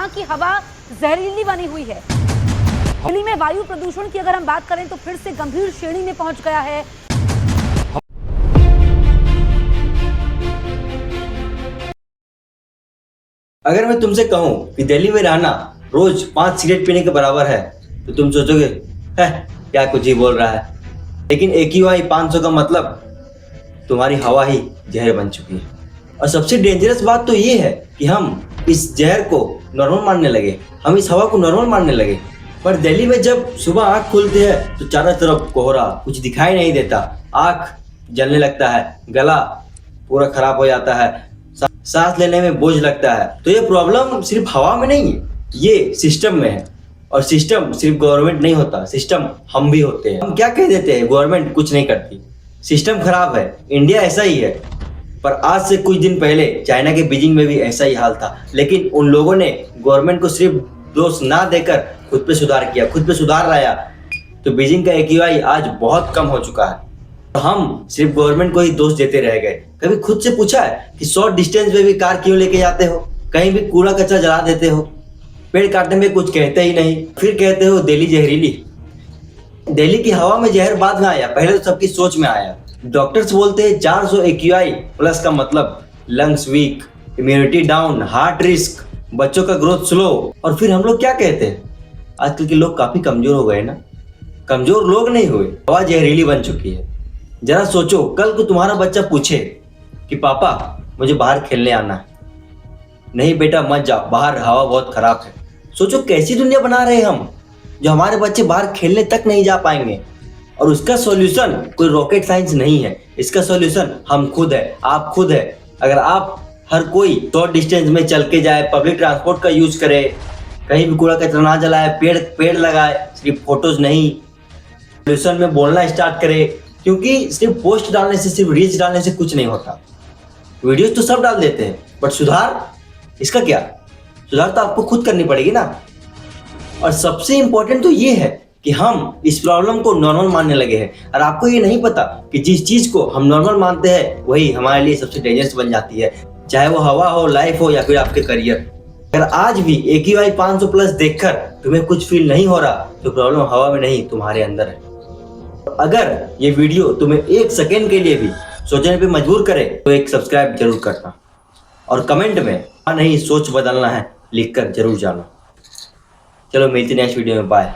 यहाँ की हवा जहरीली बनी हुई है। दिल्ली में वायु प्रदूषण की अगर हम बात करें तो फिर से गंभीर श्रेणी में पहुंच गया है। अगर मैं तुमसे कहूं कि दिल्ली में रहना रोज 5 सिगरेट पीने के बराबर है तो तुम सोचोगे है क्या कुछ ही बोल रहा है। लेकिन AQI 500 का मतलब तुम्हारी हवा ही जहर बन चुकी है। और सबसे डेंजरस बात तो ये है कि हम इस जहर को नॉर्मल मानने लगे, हम इस हवा को नॉर्मल मानने लगे। पर दिल्ली में जब सुबह आँख खुलती है तो चारों तरफ कोहरा, कुछ दिखाई नहीं देता, आँख जलने लगता है, गला पूरा खराब हो जाता है, सांस लेने में बोझ लगता है। तो ये प्रॉब्लम सिर्फ हवा में नहीं है, ये सिस्टम में है। और सिस्टम सिर्फ गवर्नमेंट नहीं होता, सिस्टम हम भी होते हैं। हम क्या कह देते हैं गवर्नमेंट कुछ नहीं करती, सिस्टम खराब है, इंडिया ऐसा ही है। पर आज से कुछ दिन पहले चाइना के बीजिंग में भी ऐसा ही हाल था, लेकिन उन लोगों ने गवर्नमेंट को सिर्फ दोष ना देकर खुद पे सुधार किया, खुद पे सुधार लाया। तो बीजिंग का AQI आज बहुत कम हो चुका है। तो हम सिर्फ गवर्नमेंट को ही दोष देते रह गए। कभी खुद से पूछा है कि शॉर्ट डिस्टेंस में भी कार क्यों लेके जाते हो, कहीं भी कूड़ा कचरा जला देते हो, पेड़ काटने में कुछ कहते ही नहीं, फिर कहते हो दिल्ली जहरीली। दिल्ली की हवा में जहर बाद में आया, पहले तो सबकी सोच में आया। डॉक्टर्स बोलते हैं 400 AQI प्लस का मतलब lungs weak, immunity down, heart risk, बच्चों का ग्रोथ स्लो। और फिर हम लोग क्या कहते हैं, आजकल के लोग काफी कमजोर हो गए ना। कमजोर लोग नहीं हुए, हवा जहरीली बन चुकी है। जरा सोचो, कल को तुम्हारा बच्चा पूछे कि पापा मुझे बाहर खेलने आना है, नहीं बेटा मत जाओ, बाहर हवा बहुत खराब है। सोचो कैसी दुनिया बना रहे हम, जो हमारे बच्चे बाहर खेलने तक नहीं जा पाएंगे। और उसका सॉल्यूशन कोई रॉकेट साइंस नहीं है, इसका सॉल्यूशन हम खुद है, आप खुद है। अगर आप हर कोई शॉर्ट डिस्टेंस में चल के जाए, पब्लिक ट्रांसपोर्ट का यूज करे, कहीं भी कूड़ा कचरा ना जलाए, पेड़ लगाए, सिर्फ फोटोज नहीं, सॉल्यूशन में बोलना स्टार्ट करे। क्योंकि सिर्फ पोस्ट डालने से, सिर्फ रील्स डालने से कुछ नहीं होता। वीडियोस तो सब डाल देते हैं, बट सुधार, इसका क्या? सुधार तो आपको खुद करनी पड़ेगी ना। और सबसे इंपॉर्टेंट तो ये है कि हम इस प्रॉब्लम को नॉर्मल मानने लगे हैं। और आपको ये नहीं पता कि जिस चीज को हम नॉर्मल मानते हैं वही हमारे लिए सबसे डेंजरस बन जाती है, चाहे वो हवा हो, लाइफ हो या फिर आपके करियर। अगर आज भी AQI 500 प्लस देखकर तुम्हें कुछ फील नहीं हो रहा तो प्रॉब्लम हवा में नहीं, तुम्हारे अंदर है। अगर ये वीडियो तुम्हें 1 सेकेंड के लिए भी सोचने पे मजबूर करे तो एक सब्सक्राइब जरूर करना और कमेंट में नहीं सोच बदलना है लिखकर जरूर जाना। चलो मिलते हैं नेक्स्ट वीडियो में, बाय।